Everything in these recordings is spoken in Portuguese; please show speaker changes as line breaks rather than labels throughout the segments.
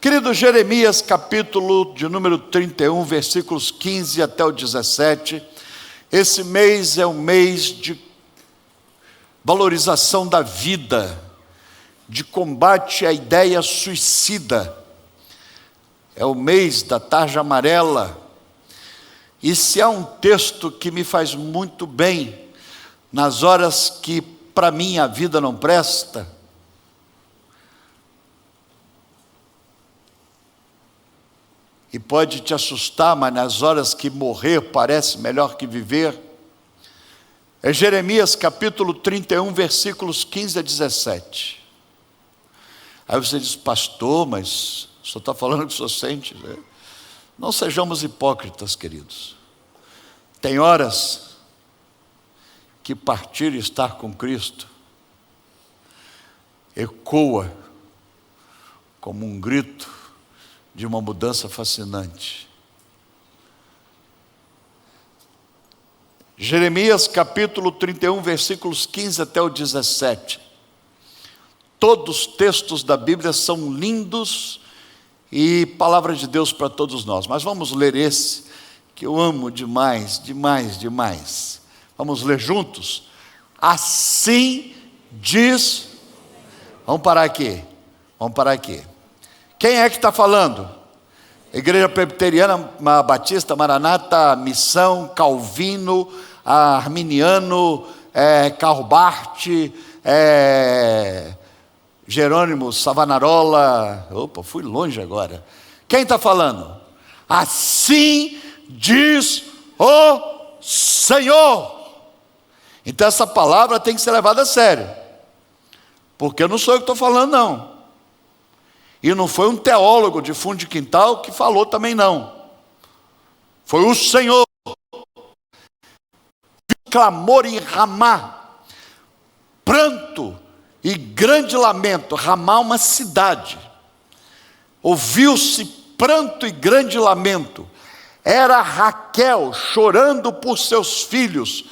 Querido Jeremias, capítulo de número 31, versículos 15 até o 17. Esse mês é um mês de valorização da vida, de combate à ideia suicida. É o mês da tarja amarela. E se há um texto que me faz muito bem, nas horas que para mim a vida não presta, e pode te assustar, mas nas horas que morrer parece melhor que viver, é Jeremias capítulo 31, versículos 15 a 17. Aí você diz, pastor, mas o senhor está falando o que o senhor sente, né? Não sejamos hipócritas, queridos. Tem horas que partir e estar com Cristo ecoa como um grito de uma mudança fascinante. Jeremias capítulo 31, versículos 15 até o 17. Todos os textos da Bíblia são lindos e palavra de Deus para todos nós. Mas vamos ler esse, que eu amo demais, demais, demais. Vamos ler juntos? Assim diz... Vamos parar aqui. Quem é que está falando? Igreja Presbiteriana, Batista, Maranata, Missão, Calvino, Arminiano, Karl Barth, Jerônimo, Savonarola. Opa, fui longe agora. Quem está falando? Assim diz o Senhor. Então essa palavra tem que ser levada a sério, porque eu não sou eu que estou falando, não. E não foi um teólogo de fundo de quintal que falou também, não. Foi o Senhor. Clamor em Ramá, pranto e grande lamento. Ramá, uma cidade. Ouviu-se pranto e grande lamento. Era Raquel chorando por seus filhos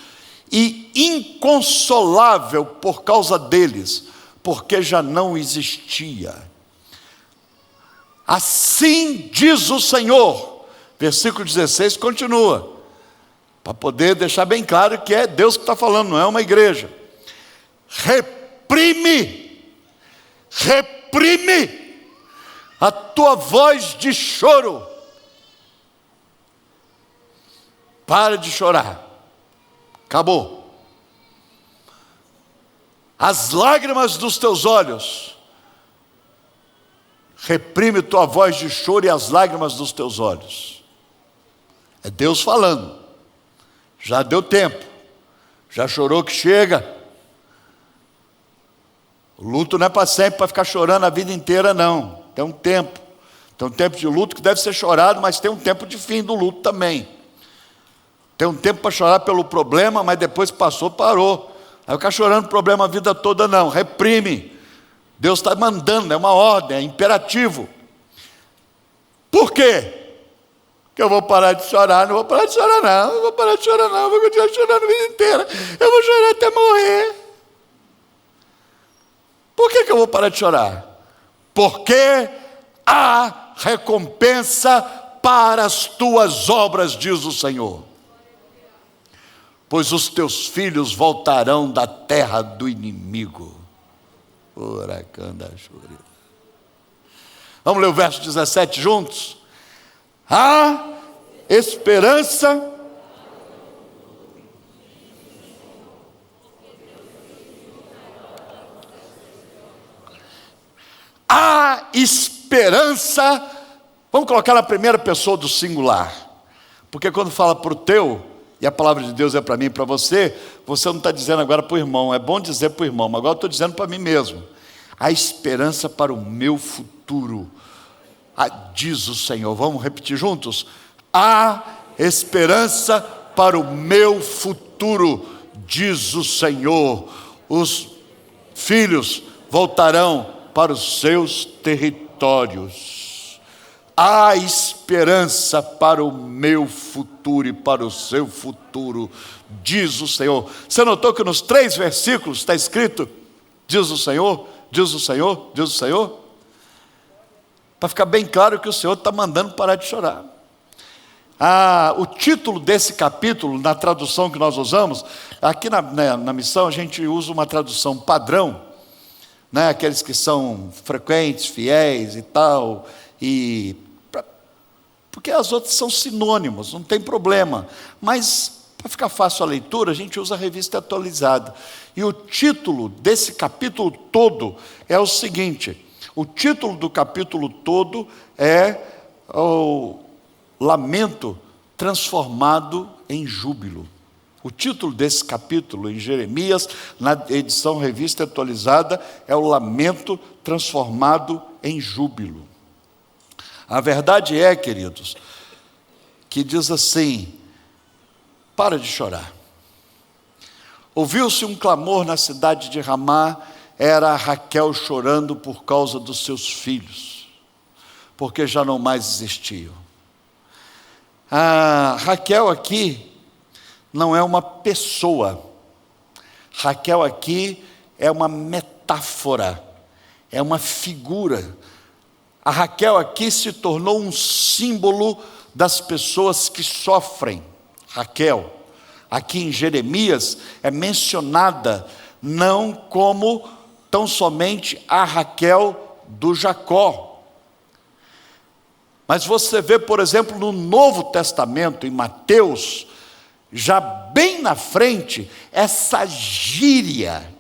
e inconsolável por causa deles, porque já não existia. Assim diz o Senhor. Versículo 16 continua, para poder deixar bem claro que é Deus que está falando, não é uma igreja. Reprime a tua voz de choro. Para de chorar. Acabou. As lágrimas dos teus olhos. Reprime tua voz de choro e as lágrimas dos teus olhos. É Deus falando. Já deu tempo. Já chorou que chega. O luto não é para sempre, para ficar chorando a vida inteira, não. Tem um tempo. Tem um tempo de luto que deve ser chorado, mas tem um tempo de fim do luto também. Tem um tempo para chorar pelo problema, mas depois passou, parou. Aí ficar chorando problema a vida toda, não. Reprime. Deus está mandando, é uma ordem, é imperativo. Por quê? Que eu vou parar de chorar? Não vou parar de chorar, não. Eu vou parar de chorar, não. Eu vou continuar chorando a vida inteira. Eu vou chorar até morrer. Por que eu vou parar de chorar? Porque há recompensa para as tuas obras, diz o Senhor. Pois os teus filhos voltarão da terra do inimigo. Vamos ler o verso 17 juntos? Há esperança. Há esperança. Vamos colocar na primeira pessoa do singular, porque quando fala para o teu, e a palavra de Deus é para mim e para você, você não está dizendo agora para o irmão. É bom dizer para o irmão, mas agora eu estou dizendo para mim mesmo. Há esperança para o meu futuro, diz o Senhor. Vamos repetir juntos? Há esperança para o meu futuro, diz o Senhor. Os filhos voltarão para os seus territórios. Há esperança para o meu futuro e para o seu futuro, diz o Senhor. Você notou que nos 3 versículos está escrito, diz o Senhor, diz o Senhor, diz o Senhor? para ficar bem claro que o Senhor está mandando parar de chorar. O título desse capítulo, na tradução que nós usamos, aqui na missão a gente usa uma tradução padrão, né? Aqueles que são frequentes, fiéis e tal, porque as outras são sinônimos, não tem problema, mas para ficar fácil a leitura, a gente usa a revista atualizada. E o título desse capítulo todo é o seguinte: o título do capítulo todo é o lamento transformado em júbilo. O título desse capítulo em Jeremias, na edição revista atualizada, é o lamento transformado em júbilo. A verdade é, queridos, que diz assim: para de chorar. Ouviu-se um clamor na cidade de Ramá, era Raquel chorando por causa dos seus filhos, porque já não mais existiam. Raquel aqui não é uma pessoa. Raquel aqui é uma metáfora, é uma figura. A Raquel aqui se tornou um símbolo das pessoas que sofrem. Raquel, aqui em Jeremias, é mencionada não como tão somente a Raquel do Jacó. Mas você vê, por exemplo, no Novo Testamento, em Mateus, já bem na frente, essa gíria.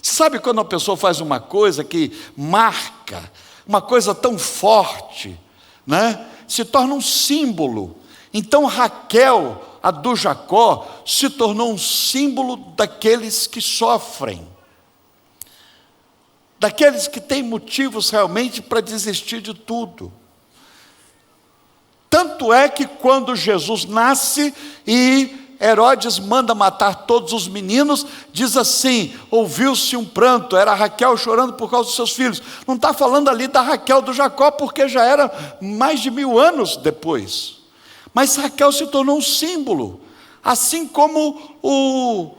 Você sabe quando uma pessoa faz uma coisa que marca, uma coisa tão forte, né? Se torna um símbolo. Então Raquel, a do Jacó, se tornou um símbolo daqueles que sofrem, daqueles que têm motivos realmente para desistir de tudo. Tanto é que quando Jesus nasce e Herodes manda matar todos os meninos, diz assim: ouviu-se um pranto, era Raquel chorando por causa dos seus filhos. Não está falando ali da Raquel do Jacó, porque já era mais de 1000 anos depois. Mas Raquel se tornou um símbolo, assim como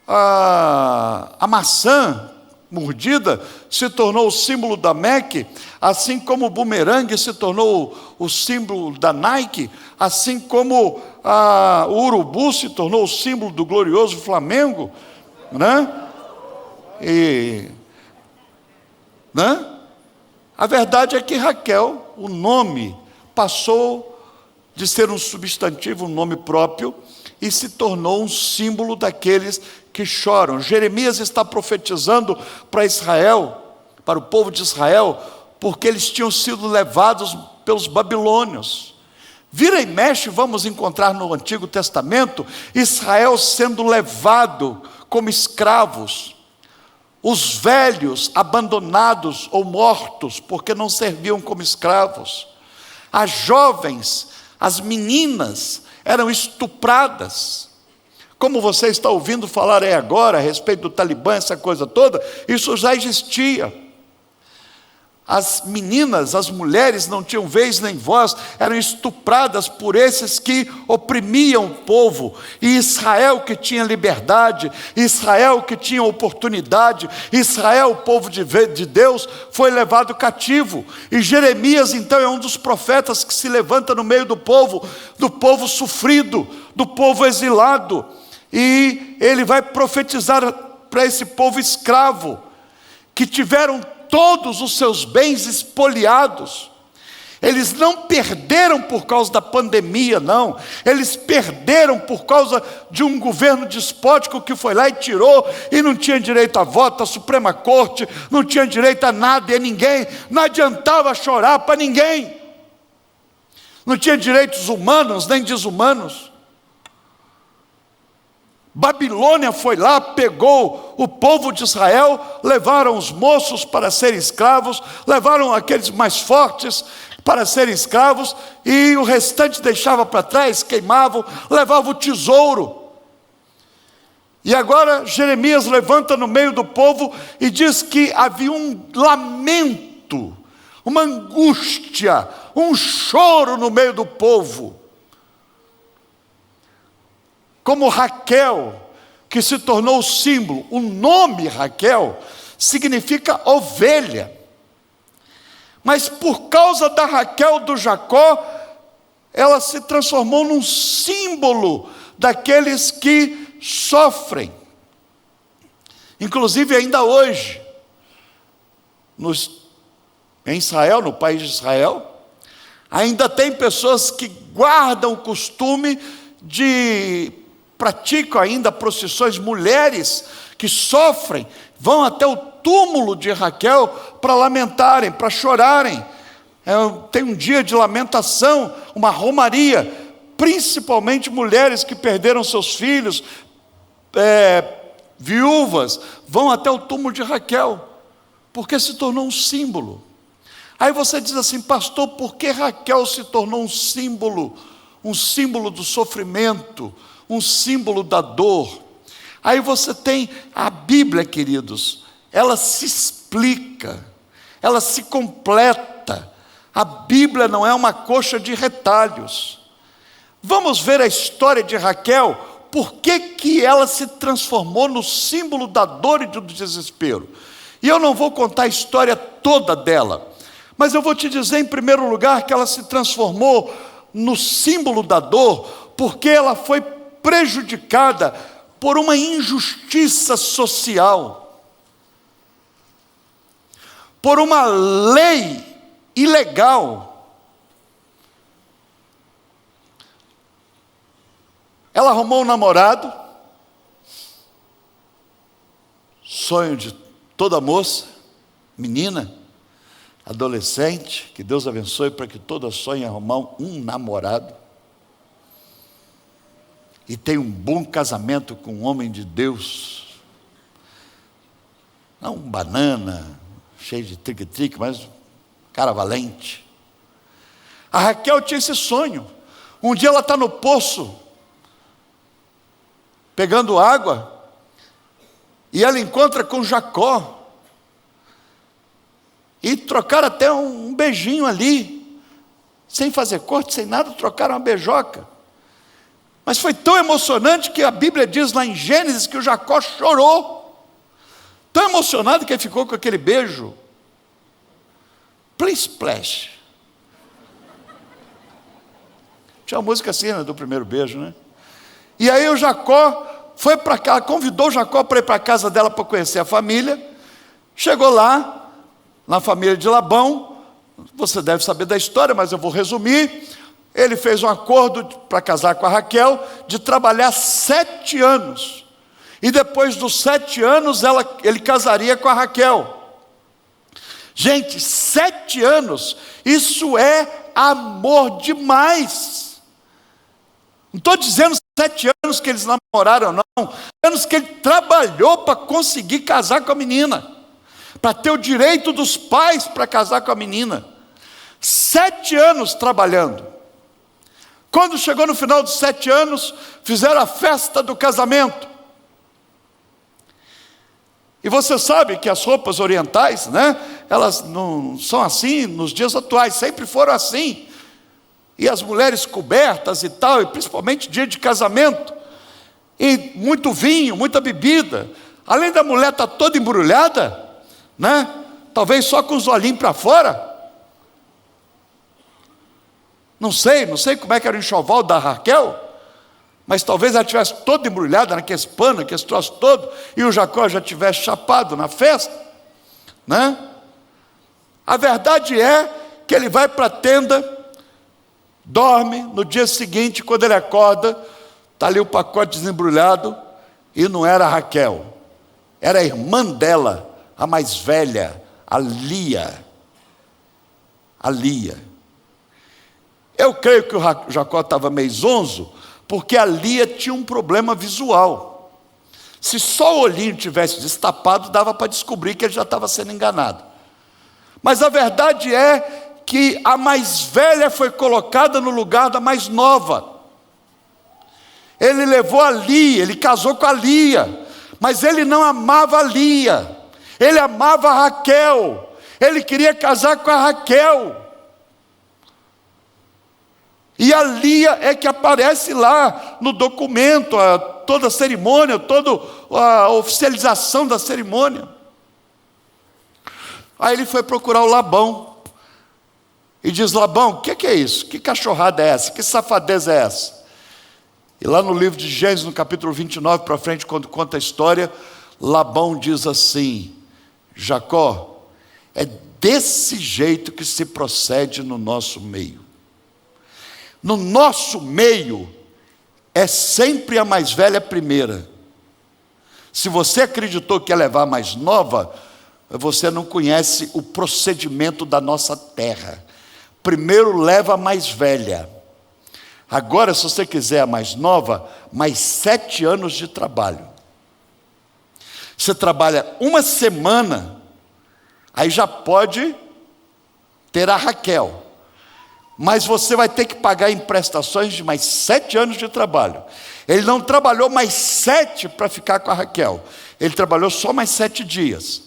a maçã mordida se tornou o símbolo da Mac, assim como o bumerangue se tornou o símbolo da Nike, assim como o urubu se tornou o símbolo do glorioso Flamengo, né? A verdade é que Raquel, o nome, passou de ser um substantivo, um nome próprio, e se tornou um símbolo daqueles que choram. Jeremias está profetizando para Israel, para o povo de Israel, porque eles tinham sido levados pelos babilônios. Vira e mexe, vamos encontrar no Antigo Testamento Israel sendo levado como escravos, os velhos abandonados ou mortos porque não serviam como escravos, as jovens, as meninas eram estupradas. Como você está ouvindo falar aí agora a respeito do Talibã, essa coisa toda, isso já existia. As meninas, as mulheres não tinham vez nem voz, eram estupradas por esses que oprimiam o povo. E Israel que tinha liberdade, Israel que tinha oportunidade, Israel, o povo de Deus, foi levado cativo. E Jeremias então é um dos profetas que se levanta no meio do povo sofrido, do povo exilado. E ele vai profetizar para esse povo escravo, que tiveram todos os seus bens espoliados. Eles não perderam por causa da pandemia, não. Eles perderam por causa de um governo despótico que foi lá e tirou, e não tinha direito a voto, a Suprema Corte, não tinha direito a nada e a ninguém. Não adiantava chorar para ninguém. Não tinha direitos humanos nem desumanos. Babilônia foi lá, pegou o povo de Israel, levaram os moços para serem escravos, levaram aqueles mais fortes para serem escravos, e o restante deixava para trás, queimavam, levavam o tesouro. E agora Jeremias levanta no meio do povo e diz que havia um lamento, uma angústia, um choro no meio do povo. Como Raquel, que se tornou o símbolo. O nome Raquel significa ovelha. Mas por causa da Raquel do Jacó, ela se transformou num símbolo daqueles que sofrem. Inclusive ainda hoje, em Israel, no país de Israel, ainda tem pessoas que guardam o costume praticam ainda procissões, mulheres que sofrem, vão até o túmulo de Raquel para lamentarem, para chorarem. Tem um dia de lamentação, uma romaria, principalmente mulheres que perderam seus filhos, viúvas, vão até o túmulo de Raquel, porque se tornou um símbolo. Aí você diz assim: pastor, por que Raquel se tornou um símbolo do sofrimento, um símbolo da dor? Aí você tem a Bíblia, queridos, ela se explica, ela se completa. A Bíblia não é uma coxa de retalhos. Vamos ver a história de Raquel, por que ela se transformou no símbolo da dor e do desespero. E eu não vou contar a história toda dela, mas eu vou te dizer em primeiro lugar que ela se transformou no símbolo da dor, porque ela foi prejudicada por uma injustiça social, por uma lei ilegal. Ela arrumou um namorado, sonho de toda moça, menina, adolescente, que Deus abençoe para que toda sonhe arrumar um namorado, e tenha um bom casamento com um homem de Deus, não um banana, cheio de trique-trique, mas um cara valente. A Raquel tinha esse sonho. Um dia ela está no poço, pegando água, e ela encontra com Jacó, e trocaram até um beijinho ali, sem fazer corte, sem nada, trocaram uma beijoca. Mas foi tão emocionante que a Bíblia diz lá em Gênesis que o Jacó chorou, tão emocionado que ele ficou com aquele beijo. Please splash. Tinha uma música assim, né, do primeiro beijo, né? E aí o Jacó foi para cá, convidou o Jacó para ir para a casa dela para conhecer a família. Chegou lá, na família de Labão. Você deve saber da história, mas eu vou resumir. Ele fez um acordo para casar com a Raquel, de trabalhar 7 anos. E depois dos 7 anos, ele casaria com a Raquel. Gente, 7 anos, isso é amor demais. Não estou dizendo 7 anos que eles namoraram, não. Anos que ele trabalhou para conseguir casar com a menina, para ter o direito dos pais para casar com a menina. 7 anos trabalhando. Quando chegou no final dos 7 anos, fizeram a festa do casamento. E você sabe que as roupas orientais, né, elas não são assim nos dias atuais, sempre foram assim. E as mulheres cobertas e tal, e principalmente dia de casamento. E muito vinho, muita bebida. Além da mulher estar toda embrulhada, né, talvez só com os olhinhos para fora. Não sei como é que era o enxoval da Raquel, mas talvez ela estivesse toda embrulhada naqueles panos, naqueles troços todos, e o Jacó já tivesse chapado na festa, né? A verdade é que ele vai para a tenda, dorme, no dia seguinte, quando ele acorda, está ali o pacote desembrulhado, e não era a Raquel, era a irmã dela, a mais velha, a Lia. Eu creio que o Jacó estava meio zonzo, porque a Lia tinha um problema visual. Se só o olhinho tivesse destapado, dava para descobrir que ele já estava sendo enganado. Mas a verdade é que a mais velha foi colocada no lugar da mais nova. Ele levou a Lia, ele casou com a Lia, mas ele não amava a Lia, ele amava a Raquel, ele queria casar com a Raquel. E a Lia é que aparece lá no documento, toda a cerimônia, toda a oficialização da cerimônia. Aí ele foi procurar o Labão. E diz: Labão, o que é isso? Que cachorrada é essa? Que safadeza é essa? E lá no livro de Gênesis, no capítulo 29 para frente, quando conta a história, Labão diz assim: Jacó, é desse jeito que se procede no nosso meio. No nosso meio, é sempre a mais velha primeira. Se você acreditou que ia levar a mais nova, você não conhece o procedimento da nossa terra. Primeiro leva a mais velha. Agora, se você quiser a mais nova, mais 7 anos de trabalho. Você trabalha uma semana, aí já pode ter a Raquel. Mas você vai ter que pagar em prestações de mais 7 anos de trabalho. Ele não trabalhou mais 7 para ficar com a Raquel. Ele trabalhou só mais 7 dias.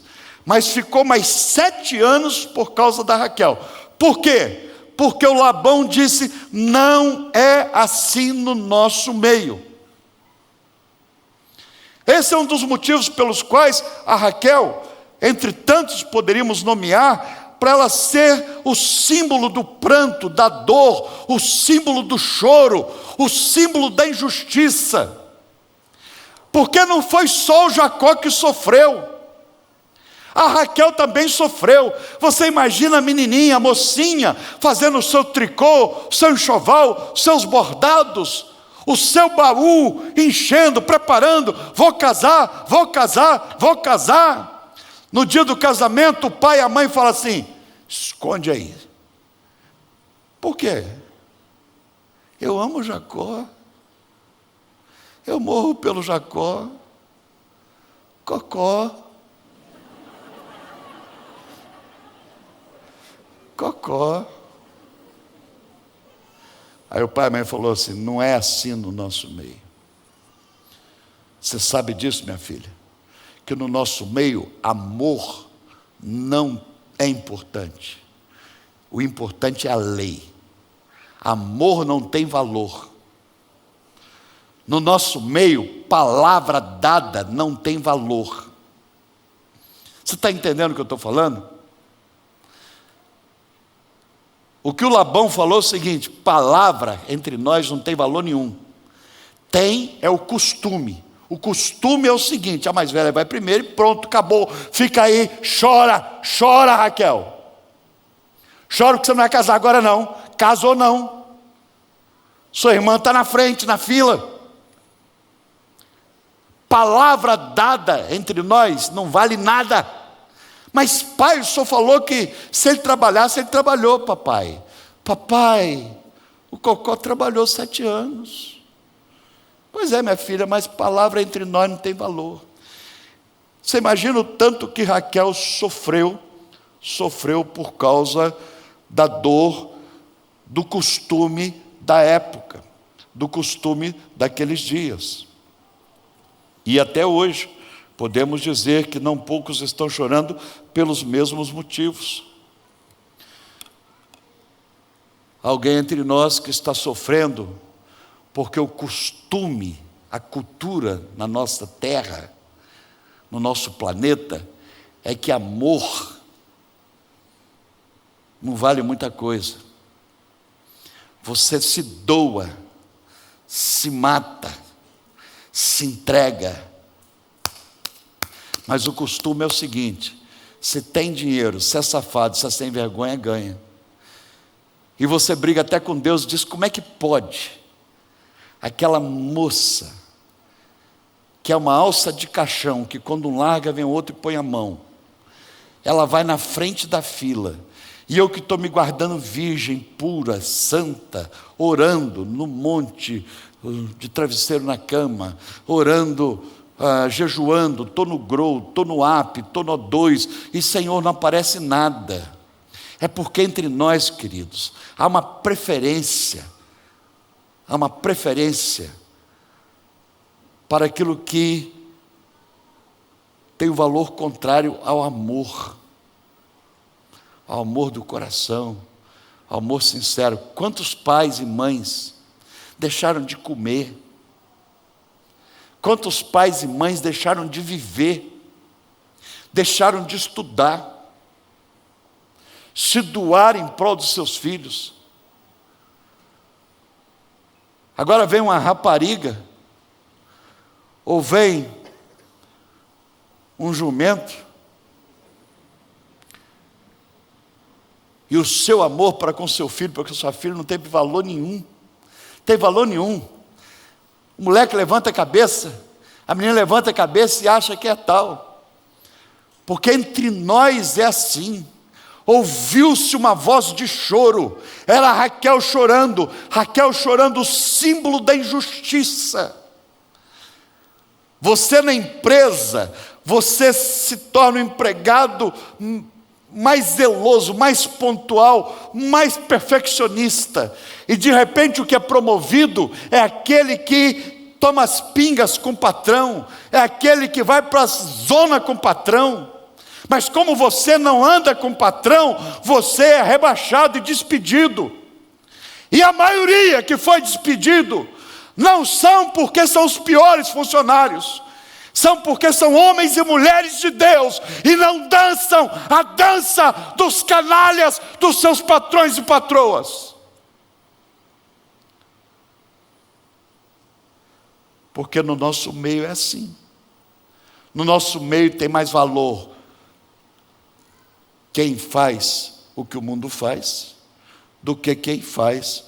Mas ficou mais 7 anos por causa da Raquel. Por quê? Porque o Labão disse: não é assim no nosso meio. Esse é um dos motivos pelos quais a Raquel, entre tantos poderíamos nomear, para ela ser o símbolo do pranto, da dor, o símbolo do choro, o símbolo da injustiça. Porque não foi só o Jacó que sofreu, a Raquel também sofreu. Você imagina a menininha, a mocinha, fazendo o seu tricô, o seu enxoval, seus bordados, o seu baú, enchendo, preparando: vou casar, vou casar, vou casar. No dia do casamento, o pai e a mãe falam assim: esconde aí. Por quê? Eu amo Jacó. Eu morro pelo Jacó. Cocó. Cocó. Aí o pai e a mãe falou assim: não é assim no nosso meio. Você sabe disso, minha filha? Que no nosso meio, amor não é importante. O importante é a lei. Amor não tem valor. No nosso meio, palavra dada não tem valor. Você está entendendo o que eu estou falando? O que o Labão falou é o seguinte: palavra entre nós não tem valor nenhum. Tem é o costume. O costume é o seguinte: a mais velha vai primeiro e pronto, acabou. Fica aí, chora, chora, Raquel. Chora porque você não vai casar agora não. Casou não. Sua irmã está na frente, na fila. Palavra dada entre nós não vale nada. Mas pai, o senhor falou que se ele trabalhasse, ele trabalhou, papai. Papai, o Cocó trabalhou 7 anos. Pois é, minha filha, mas palavra entre nós não tem valor. Você imagina o tanto que Raquel sofreu por causa da dor, do costume da época, do costume daqueles dias. E até hoje, podemos dizer que não poucos estão chorando pelos mesmos motivos. Alguém entre nós que está sofrendo porque o costume, a cultura na nossa terra, no nosso planeta, é que amor não vale muita coisa. Você se doa, se mata, se entrega. Mas o costume é o seguinte: se tem dinheiro, se é safado, se é sem vergonha, ganha. E você briga até com Deus e diz: como é que pode? Aquela moça, que é uma alça de caixão, que quando um larga vem outro e põe a mão, ela vai na frente da fila, e eu que estou me guardando virgem, pura, santa, orando no monte, de travesseiro na cama, orando, jejuando, estou no Grow, estou no App, estou no O2, e Senhor, não aparece nada. É porque entre nós, queridos, há uma preferência para aquilo que tem o valor contrário ao amor do coração, ao amor sincero. Quantos pais e mães deixaram de comer? Quantos pais e mães deixaram de viver? Deixaram de estudar? se doar em prol dos seus filhos. Agora vem uma rapariga, ou vem um jumento, e o seu amor para com seu filho, porque sua filha não teve valor nenhum, tem valor nenhum. O moleque levanta a cabeça, a menina levanta a cabeça e acha que é tal, porque entre nós é assim. Ouviu-se uma voz de choro, era Raquel chorando, o símbolo da injustiça. Você na empresa, você se torna um empregado mais zeloso, mais pontual, mais perfeccionista, e de repente o que é promovido é aquele que toma as pingas com o patrão, é aquele que vai para a zona com o patrão. Mas como você não anda com o patrão, você é rebaixado e despedido. E a maioria que foi despedido não são porque são os piores funcionários, são porque são homens e mulheres de Deus e não dançam a dança dos canalhas dos seus patrões e patroas. Porque no nosso meio é assim. No nosso meio tem mais valor quem faz o que o mundo faz do que quem faz,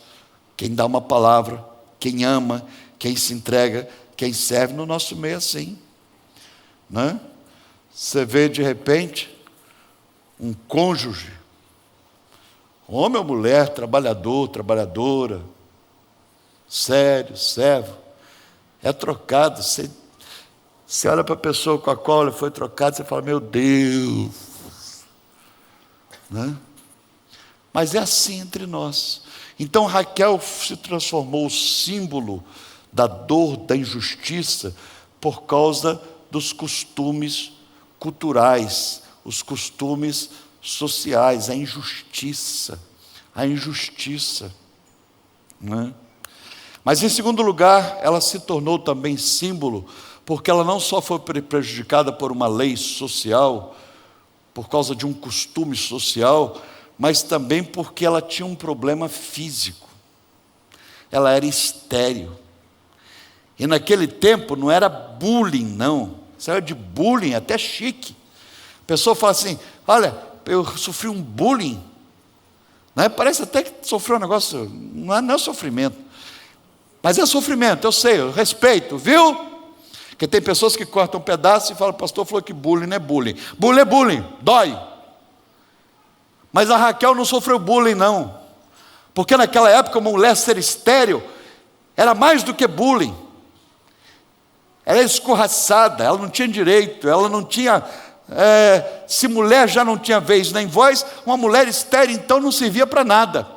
quem dá uma palavra, quem ama, quem se entrega, quem serve. No nosso meio é assim, né? Você vê de repente um cônjuge, homem ou mulher, trabalhador, trabalhadora, sério, servo, é trocado. Você olha para a pessoa com a qual ele foi trocado, você fala, meu Deus, né? Mas é assim entre nós. Então Raquel se transformou o símbolo da dor, da injustiça, por causa dos costumes culturais, os costumes sociais, a injustiça, né? Mas em segundo lugar, ela se tornou também símbolo, porque ela não só foi prejudicada por uma lei social, por causa de um costume social, mas também porque ela tinha um problema físico. Ela era estéril. E naquele tempo não era bullying, não. Isso era de bullying, até chique. A pessoa fala assim, olha, eu sofri um bullying, né? Parece até que sofreu um negócio, não é sofrimento, mas é sofrimento, eu sei, eu respeito, viu? Porque tem pessoas que cortam um pedaço e falam, pastor falou que bullying não é bullying. Bullying é bullying, dói. Mas a Raquel não sofreu bullying, não. Porque naquela época uma mulher ser estéril era mais do que bullying. Ela era escorraçada, ela não tinha direito, ela não tinha... se mulher já não tinha vez nem voz, uma mulher estéril então não servia para nada.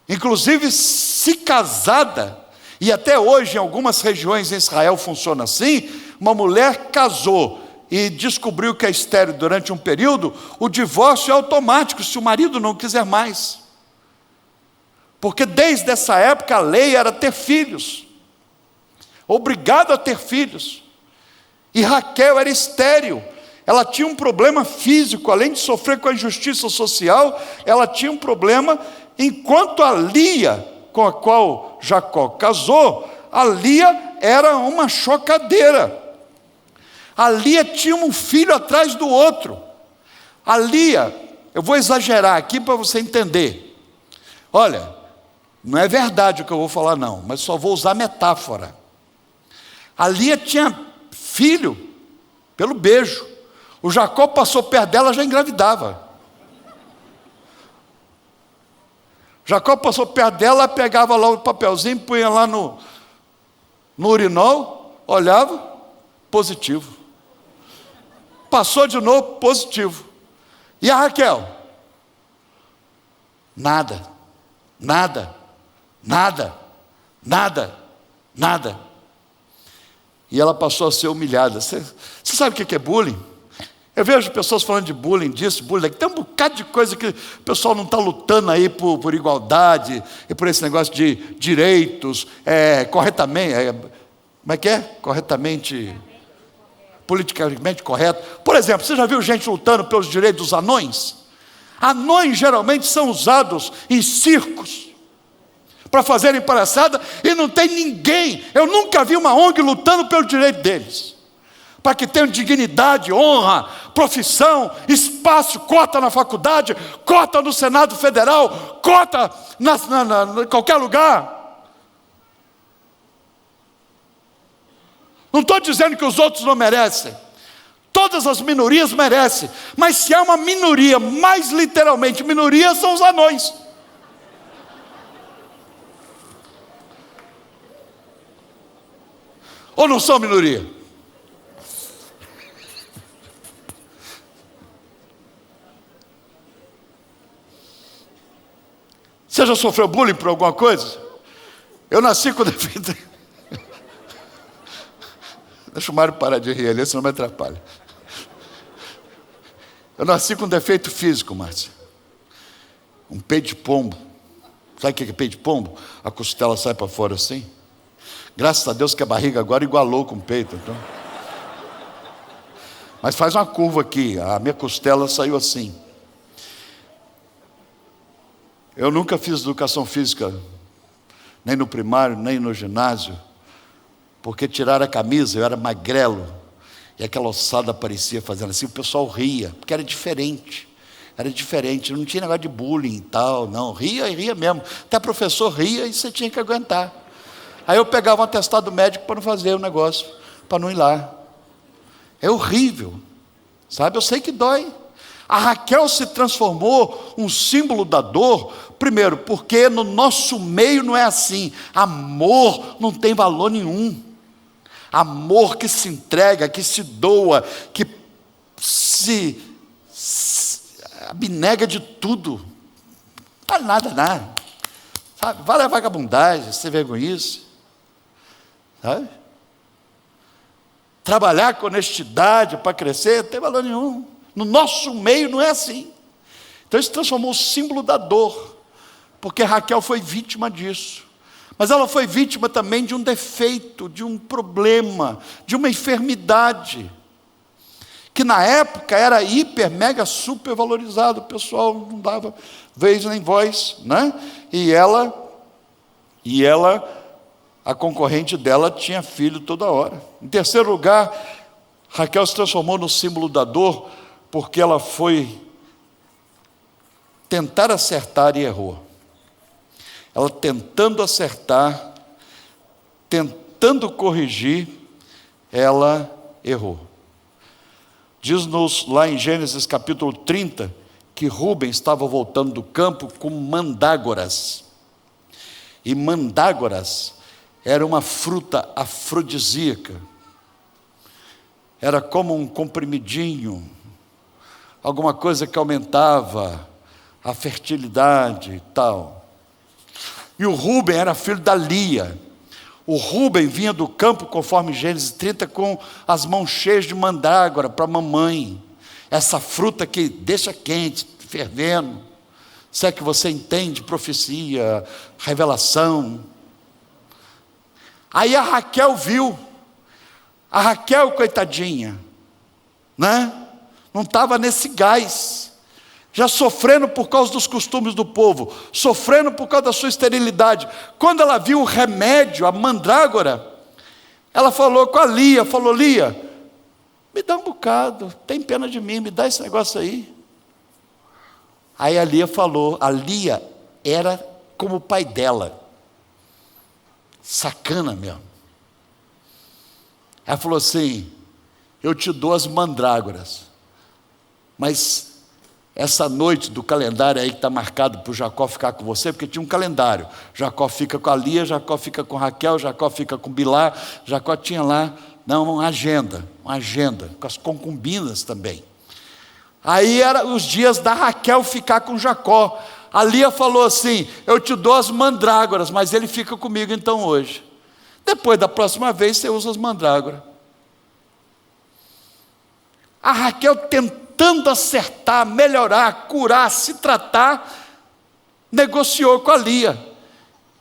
Inclusive, se casada, e até hoje em algumas regiões em Israel funciona assim, uma mulher casou e descobriu que é estéril durante um período, o divórcio é automático se o marido não quiser mais. Porque desde essa época a lei era ter filhos, obrigado a ter filhos. E Raquel era estéril, ela tinha um problema físico, além de sofrer com a injustiça social, ela tinha um problema, enquanto a Lia, com a qual Jacó casou, a Lia era uma chocadeira. A Lia tinha um filho atrás do outro. A Lia, eu vou exagerar aqui para você entender. Olha, não é verdade o que eu vou falar não, mas só vou usar metáfora. A Lia tinha filho pelo beijo. O Jacó passou perto dela, já engravidava. Jacó passou perto dela, pegava lá o papelzinho, punha lá no urinol, olhava, positivo. Passou de novo, positivo. E a Raquel? Nada, nada, nada, nada, nada. E ela passou a ser humilhada. Você sabe o que é bullying? Eu vejo pessoas falando de bullying, disso, bullying daquilo. Tem um bocado de coisa que o pessoal não está lutando aí por igualdade, e por esse negócio de direitos, corretamente, como é que é? Corretamente, politicamente correto. Por exemplo, você já viu gente lutando pelos direitos dos anões? Anões geralmente são usados em circos para fazerem palhaçada, e não tem ninguém, eu nunca vi uma ONG lutando pelo direito deles, para que tenham dignidade, honra, profissão, espaço, cota na faculdade, cota no Senado Federal, cota em qualquer lugar. Não estou dizendo que os outros não merecem, todas as minorias merecem, mas se há uma minoria, mais literalmente minoria, são os anões. Ou não são minoria? Você já sofreu bullying por alguma coisa? Eu nasci com defeito. Deixa o Mário parar de rir ali, senão me atrapalha. Eu nasci com defeito físico, Márcia. Um peito de pombo. Sabe o que é peito de pombo? A costela sai para fora assim. Graças a Deus que a barriga agora igualou com o peito. Então. Mas faz uma curva aqui. A minha costela saiu assim. Eu nunca fiz educação física, nem no primário, nem no ginásio, porque tiraram a camisa, eu era magrelo, e aquela ossada aparecia fazendo assim, o pessoal ria, porque era diferente, não tinha negócio de bullying e tal, não, ria e ria mesmo, até professor ria e você tinha que aguentar. Aí eu pegava um atestado médico para não fazer o negócio, para não ir lá. É horrível, sabe, eu sei que dói. A Raquel se transformou um símbolo da dor, primeiro, porque no nosso meio não é assim. Amor não tem valor nenhum. Amor que se entrega, que se doa, que se abnega de tudo. Não vale nada. Sabe? Vale a vagabundagem, ser vergonhice. Sabe? Trabalhar com honestidade para crescer, não tem valor nenhum. No nosso meio não é assim. Então isso transformou o símbolo da dor, porque Raquel foi vítima disso. Mas ela foi vítima também de um defeito, de um problema, de uma enfermidade, que na época era hiper, mega, super valorizado. O pessoal não dava vez nem voz, né? E ela, a concorrente dela tinha filho toda hora. Em terceiro lugar, Raquel se transformou no símbolo da dor, porque ela foi tentar acertar e errou. Ela tentando acertar, tentando corrigir, ela errou. Diz-nos lá em Gênesis capítulo 30, que Rúben estava voltando do campo com mandrágoras. E mandrágoras era uma fruta afrodisíaca. Era como um comprimidinho, alguma coisa que aumentava a fertilidade e tal. E o Rúben era filho da Lia. O Rúben vinha do campo, conforme Gênesis 30, com as mãos cheias de mandrágora para a mamãe. Essa fruta que deixa quente, fervendo. Se é que você entende profecia, revelação. Aí a Raquel viu. A Raquel, coitadinha, né? Não estava nesse gás, já sofrendo por causa dos costumes do povo, sofrendo por causa da sua esterilidade. Quando ela viu o remédio, a mandrágora, ela falou com a Lia, Lia, me dá um bocado, tem pena de mim, me dá esse negócio aí. Aí a Lia falou, a Lia era como o pai dela, sacana mesmo. Ela falou assim, eu te dou as mandrágoras, mas essa noite do calendário aí que está marcado para o Jacó ficar com você, porque tinha um calendário, Jacó fica com a Lia, Jacó fica com Raquel, Jacó fica com Bilá, Jacó tinha lá, uma agenda, com as concubinas também. Aí eram os dias da Raquel ficar com Jacó. A Lia falou assim, eu te dou as mandrágoras, mas ele fica comigo então hoje. Depois da próxima vez você usa as mandrágoras. A Raquel tentando acertar, melhorar, curar, se tratar, negociou com a Lia.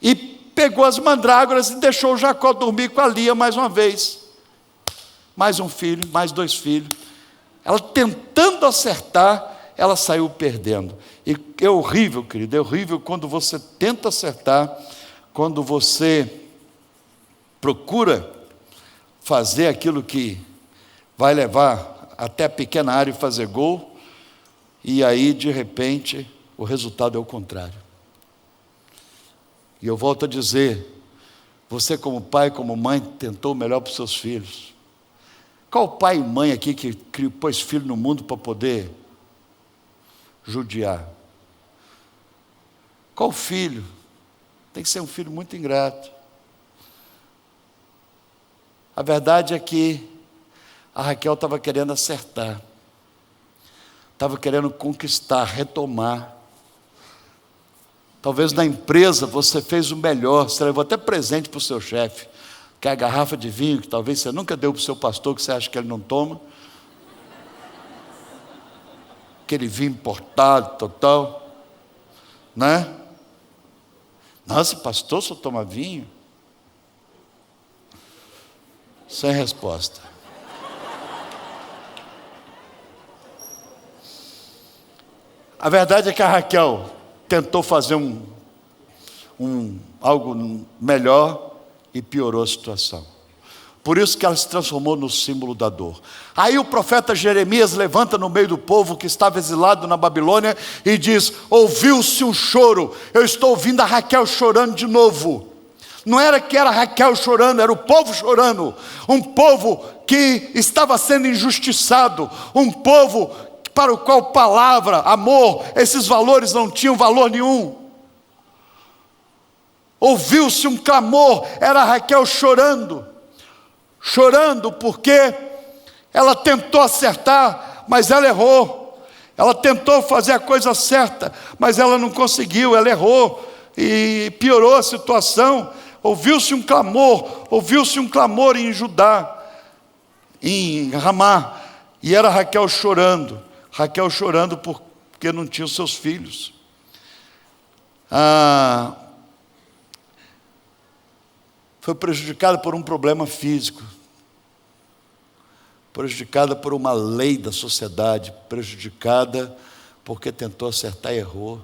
E pegou as mandrágoras e deixou o Jacó dormir com a Lia mais uma vez. Mais um filho, mais 2 filhos. Ela tentando acertar ela saiu perdendo. E é horrível, querido, é horrível quando você tenta acertar, quando você procura fazer aquilo que vai levar até a pequena área e fazer gol, e aí, de repente, o resultado é o contrário. E eu volto a dizer, você como pai, como mãe, tentou o melhor para os seus filhos. Qual pai e mãe aqui que pôs filho no mundo para poder judiar? Qual filho? Tem que ser um filho muito ingrato. A verdade é que a Raquel estava querendo acertar, estava querendo conquistar, retomar. Talvez na empresa você fez o melhor, você levou até presente para o seu chefe, que é a garrafa de vinho que talvez você nunca deu para o seu pastor, que você acha que ele não toma. Aquele vinho importado, total, né? Nossa, pastor, só toma vinho? Sem resposta. A verdade é que a Raquel tentou fazer algo melhor e piorou a situação. Por isso que ela se transformou no símbolo da dor. Aí o profeta Jeremias levanta no meio do povo que estava exilado na Babilônia e diz: ouviu-se um choro, eu estou ouvindo a Raquel chorando de novo. Não era que era Raquel chorando, era o povo chorando. Um povo que estava sendo injustiçado, um povo para o qual palavra, amor, esses valores não tinham valor nenhum. Ouviu-se um clamor, era Raquel chorando porque ela tentou acertar, mas ela errou. Ela tentou fazer a coisa certa, mas ela não conseguiu, ela errou e piorou a situação. Ouviu-se um clamor em Judá, em Ramá, e era Raquel chorando porque não tinha os seus filhos. Foi prejudicada por um problema físico, prejudicada por uma lei da sociedade, prejudicada porque tentou acertar e errou.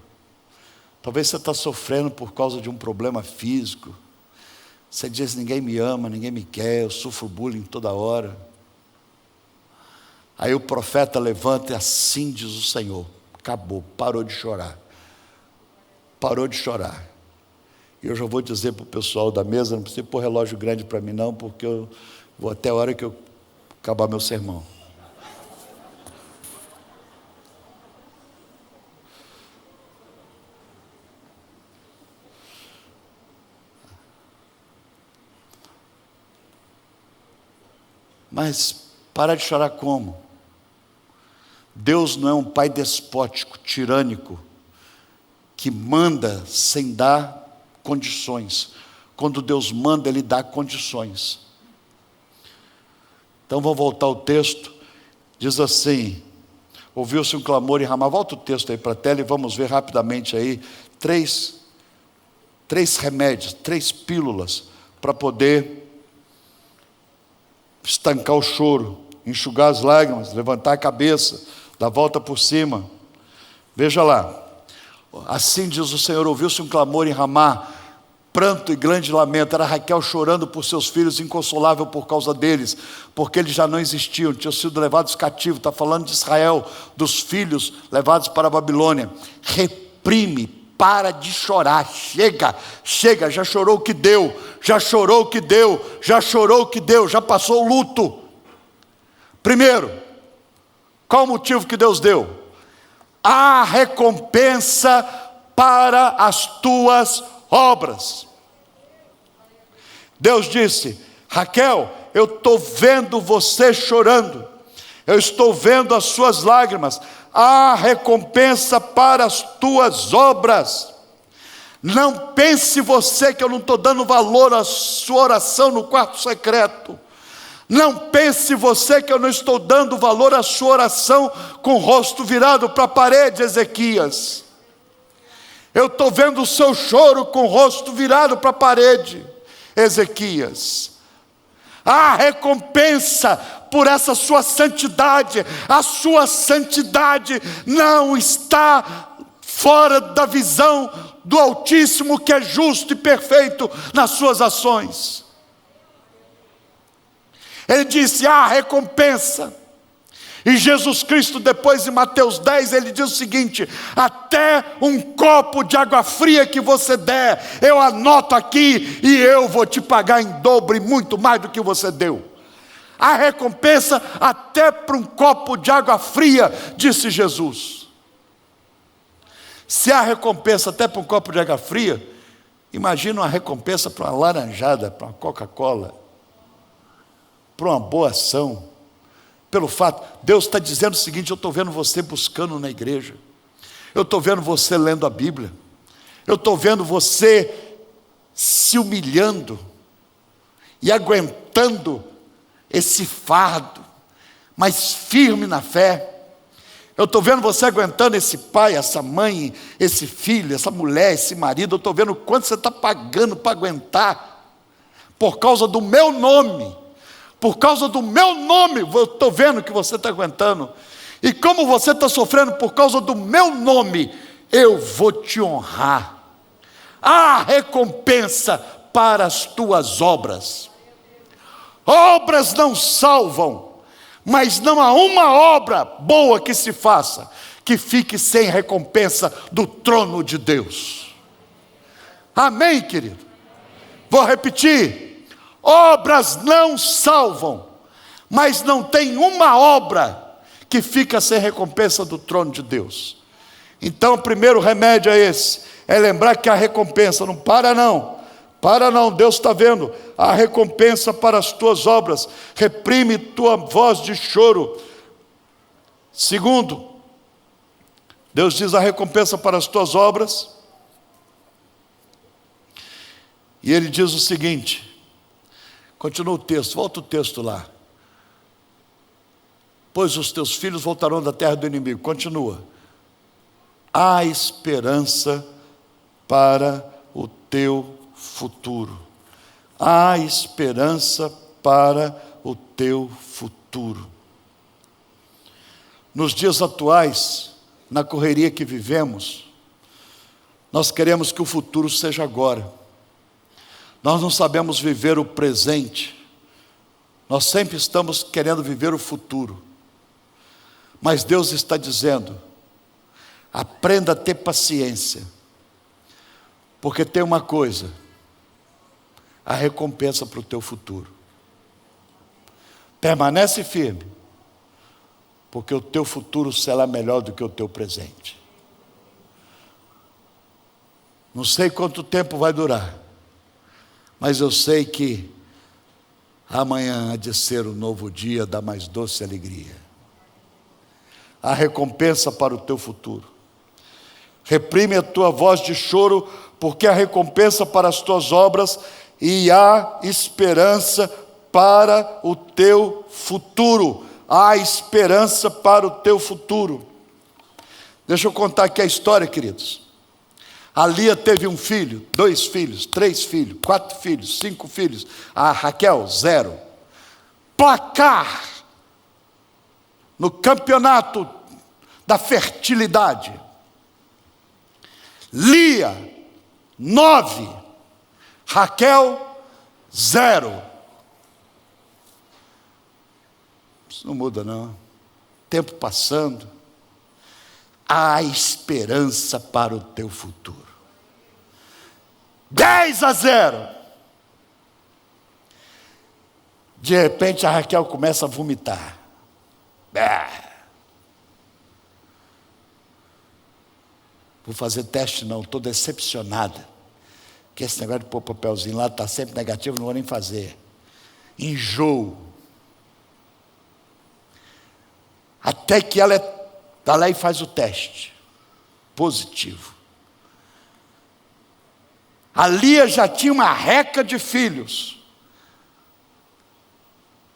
Talvez você está sofrendo por causa de um problema físico. Você diz: ninguém me ama, ninguém me quer, eu sofro bullying toda hora. Aí o profeta levanta e assim diz o Senhor: acabou, parou de chorar. E eu já vou dizer para o pessoal da mesa: não precisa pôr relógio grande para mim não, porque eu vou até a hora que eu acabar meu sermão. Mas parar de chorar como? Deus não é um pai despótico, tirânico, que manda sem dar condições. Quando Deus manda, Ele dá condições. Então vamos voltar ao texto. Diz assim: ouviu-se um clamor em Ramá. Volta o texto aí para a tela e vamos ver rapidamente aí três remédios, 3 pílulas para poder estancar o choro, enxugar as lágrimas, levantar a cabeça, dar a volta por cima. Veja lá. Assim diz o Senhor: ouviu-se um clamor em Ramá, pranto e grande lamento. Era Raquel chorando por seus filhos, inconsolável por causa deles, porque eles já não existiam, tinham sido levados cativos. Está falando de Israel, dos filhos levados para a Babilônia. Reprime, para de chorar, chega, já chorou o que deu, já passou o luto. Primeiro, qual o motivo que Deus deu? Há recompensa para as tuas obras. Deus disse: Raquel, eu estou vendo você chorando, eu estou vendo as suas lágrimas. Há recompensa para as tuas obras. Não pense você que eu não estou dando valor à sua oração no quarto secreto. Não pense você que eu não estou dando valor à sua oração com o rosto virado para a parede, Ezequias. Eu estou vendo o seu choro com o rosto virado para a parede, Ezequias. Há recompensa por essa sua santidade. A sua santidade não está fora da visão do Altíssimo, que é justo e perfeito nas suas ações. Ele disse: há recompensa. E Jesus Cristo, depois em Mateus 10, ele diz o seguinte: até um copo de água fria que você der, eu anoto aqui e eu vou te pagar em dobro e muito mais do que você deu. A recompensa até para um copo de água fria, disse Jesus. Se há recompensa até para um copo de água fria, imagina uma recompensa para uma laranjada, para uma Coca-Cola, para uma boa ação. Pelo fato, Deus está dizendo o seguinte: eu estou vendo você buscando na igreja, eu estou vendo você lendo a Bíblia, eu estou vendo você se humilhando e aguentando esse fardo, mas firme na fé. Eu estou vendo você aguentando esse pai, essa mãe, esse filho, essa mulher, esse marido. Eu estou vendo o quanto você está pagando para aguentar, por causa do meu nome. Por causa do meu nome, eu estou vendo que você está aguentando. E como você está sofrendo por causa do meu nome, eu vou te honrar. Há recompensa para as tuas obras. Obras não salvam, mas não há uma obra boa que se faça que fique sem recompensa do trono de Deus. Amém, querido? Vou repetir. Obras não salvam, mas não tem uma obra que fica sem recompensa do trono de Deus. Então o primeiro remédio é esse, é lembrar que a recompensa não para não, Deus está vendo, a recompensa para as tuas obras, reprime tua voz de choro. Segundo, Deus diz a recompensa para as tuas obras, e Ele diz o seguinte, continua o texto, volta o texto lá. Pois os teus filhos voltarão da terra do inimigo. Continua. Há esperança para o teu futuro. Há esperança para o teu futuro. Nos dias atuais, na correria que vivemos, nós queremos que o futuro seja agora. Nós não sabemos viver o presente, nós sempre estamos querendo viver o futuro. Mas Deus está dizendo: aprenda a ter paciência, porque tem uma coisa, a recompensa para o teu futuro. Permanece firme, porque o teu futuro será melhor do que o teu presente. Não sei quanto tempo vai durar, mas eu sei que amanhã há de ser um novo dia da mais doce alegria. A recompensa para o teu futuro. Reprime a tua voz de choro, porque há recompensa para as tuas obras e há esperança para o teu futuro. Há esperança para o teu futuro. Deixa eu contar aqui a história, queridos. A Lia teve um filho, 2 filhos, 3 filhos, 4 filhos, 5 filhos. A Raquel, 0. Placar no campeonato da fertilidade. Lia, 9. Raquel, 0. Isso não muda não. Tempo passando. Há esperança para o teu futuro. 10-0. De repente a Raquel começa a vomitar. Vou fazer teste não, estou decepcionada. Que esse negócio de pôr papelzinho lá está sempre negativo, não vou nem fazer. Enjoo. Até que ela está lá e faz o teste. Positivo. A Lia já tinha uma reca de filhos.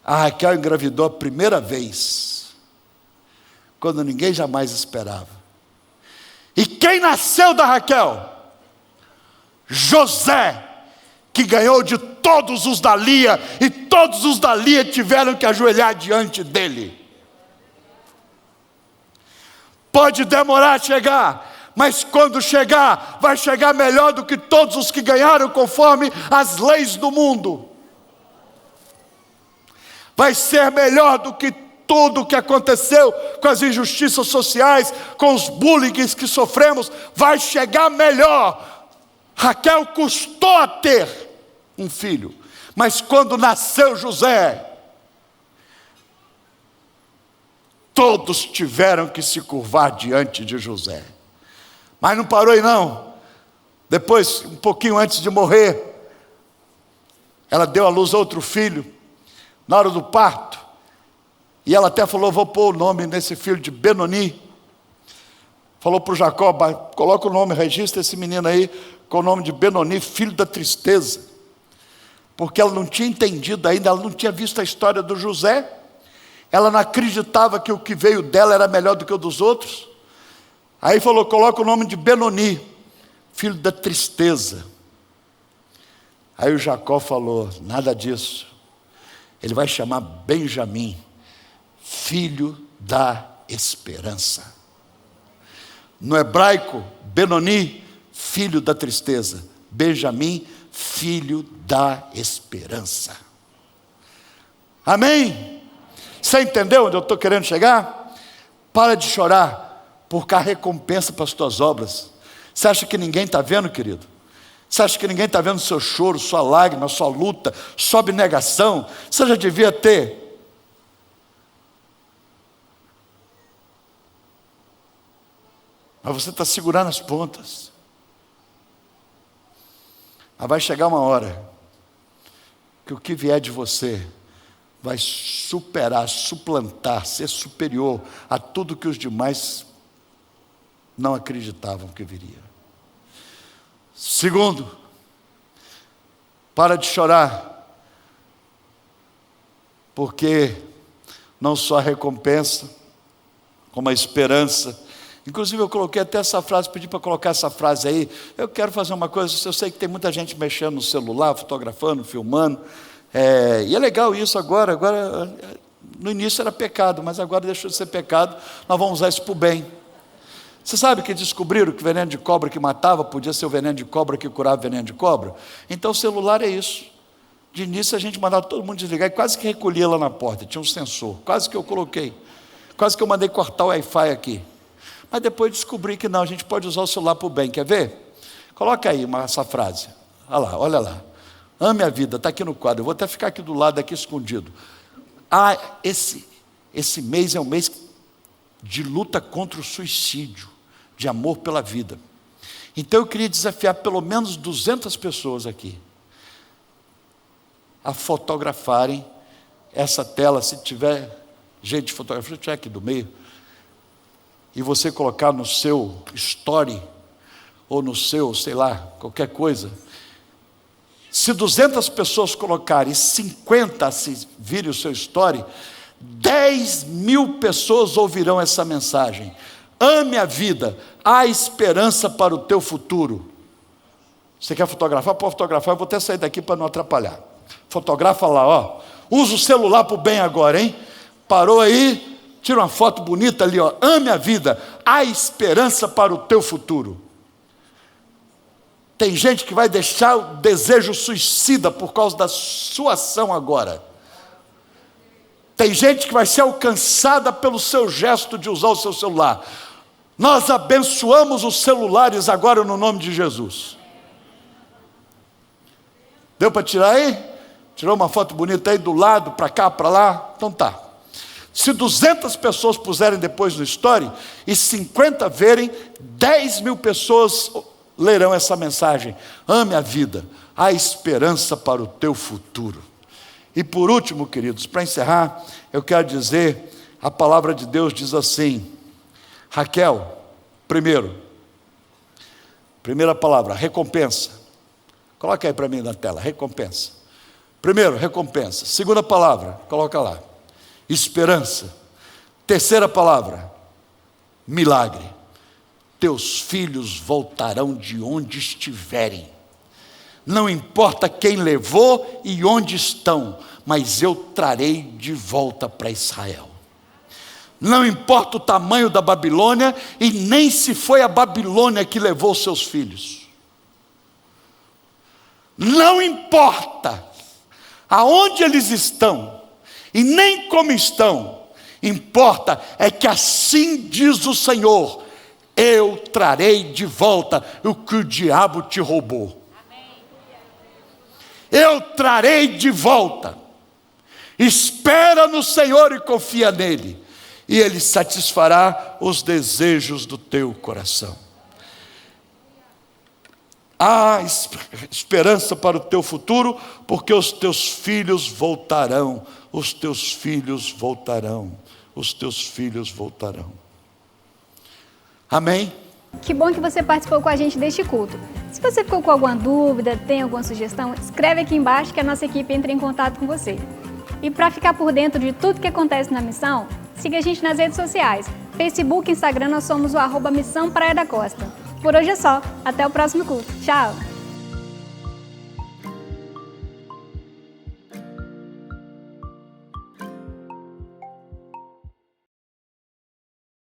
A Raquel engravidou a primeira vez, quando ninguém jamais esperava. E quem nasceu da Raquel? José, que ganhou de todos os da Lia, e todos os da Lia tiveram que ajoelhar diante dele. Pode demorar a chegar, mas quando chegar, vai chegar melhor do que todos os que ganharam conforme as leis do mundo. Vai ser melhor do que tudo o que aconteceu com as injustiças sociais, com os bullying que sofremos. Vai chegar melhor. Raquel custou a ter um filho, mas quando nasceu José, todos tiveram que se curvar diante de José. Mas não parou aí não. Depois, um pouquinho antes de morrer, ela deu à luz a outro filho, na hora do parto, e ela até falou: vou pôr o nome nesse filho de Benoni. Falou para o Jacó: coloca o nome, registra esse menino aí com o nome de Benoni, filho da tristeza. Porque ela não tinha entendido ainda, ela não tinha visto a história do José, ela não acreditava que o que veio dela era melhor do que o dos outros. Aí falou: coloca o nome de Benoni, filho da tristeza. Aí o Jacó falou: nada disso, ele vai chamar Benjamim, filho da esperança. No hebraico, Benoni, filho da tristeza. Benjamim, filho da esperança. Amém? Você entendeu onde eu estou querendo chegar? Para de chorar, porque há recompensa para as tuas obras. Você acha que ninguém está vendo, querido? Você acha que ninguém está vendo seu choro, sua lágrima, sua luta, sua abnegação? Você já devia ter. Mas você está segurando as pontas. Mas vai chegar uma hora que o que vier de você vai superar, suplantar, ser superior a tudo que os demais não acreditavam que viria. Segundo, para de chorar, porque não só a recompensa, como a esperança. Inclusive eu coloquei até essa frase, pedi para colocar essa frase aí. Eu quero fazer uma coisa, eu sei que tem muita gente mexendo no celular, fotografando, filmando, e é legal isso agora, no início era pecado, mas agora deixou de ser pecado, nós vamos usar isso para o bem. Você sabe que descobriram que o veneno de cobra que matava podia ser o veneno de cobra que curava o veneno de cobra? Então o celular é isso. De início a gente mandava todo mundo desligar, e quase que recolhia lá na porta, tinha um sensor, quase que eu coloquei, quase que eu mandei cortar o Wi-Fi aqui. Mas depois descobri que não, a gente pode usar o celular para o bem, quer ver? Coloca aí essa frase, olha lá. Ame a vida, está aqui no quadro, eu vou até ficar aqui do lado, aqui escondido. Esse mês é um mês de luta contra o suicídio, de amor pela vida. Então eu queria desafiar pelo menos 200 pessoas aqui a fotografarem essa tela, se tiver gente de fotografia, se tiver aqui do meio, e você colocar no seu story, ou no seu, sei lá, qualquer coisa. Se 200 pessoas colocarem, 50 se virem o seu story, 10.000 pessoas ouvirão essa mensagem. Ame a vida, há esperança para o teu futuro. Você quer fotografar? Pode fotografar, eu vou até sair daqui para não atrapalhar. Fotografa lá, ó. Usa o celular para o bem agora, hein? Parou aí, tira uma foto bonita ali, ó. Ame a vida, há esperança para o teu futuro. Tem gente que vai deixar o desejo suicida por causa da sua ação agora. Tem gente que vai ser alcançada pelo seu gesto de usar o seu celular. Nós abençoamos os celulares agora no nome de Jesus. Deu para tirar aí? Tirou uma foto bonita aí do lado, para cá, para lá? Então tá. Se 200 pessoas puserem depois no story, e 50 verem, 10.000 pessoas lerão essa mensagem. Ame a vida, há esperança para o teu futuro. E por último, queridos, para encerrar, eu quero dizer, a palavra de Deus diz assim, Raquel, primeira palavra, recompensa. Coloca aí para mim na tela, recompensa. Primeiro, recompensa. Segunda palavra, coloca lá, esperança. Terceira palavra, milagre. Teus filhos voltarão de onde estiverem. não importa quem levou e onde estão, mas eu trarei de volta para Israel. Não importa o tamanho da Babilônia, e nem se foi a Babilônia que levou seus filhos. Não importa aonde eles estão, e nem como estão, importa é que assim diz o Senhor: eu trarei de volta o que o diabo te roubou. Eu trarei de volta. Espera no Senhor e confia nele, e ele satisfará os desejos do teu coração. Há esperança para o teu futuro, porque os teus filhos voltarão. Os teus filhos voltarão. Os teus filhos voltarão. Amém?
Que bom que você participou com a gente deste culto. Se você ficou com alguma dúvida, tem alguma sugestão, escreve aqui embaixo que a nossa equipe entra em contato com você. E para ficar por dentro de tudo que acontece na missão, siga a gente nas redes sociais. Facebook e Instagram, nós somos o @Missão Praia da Costa. Por hoje é só. Até o próximo culto. Tchau!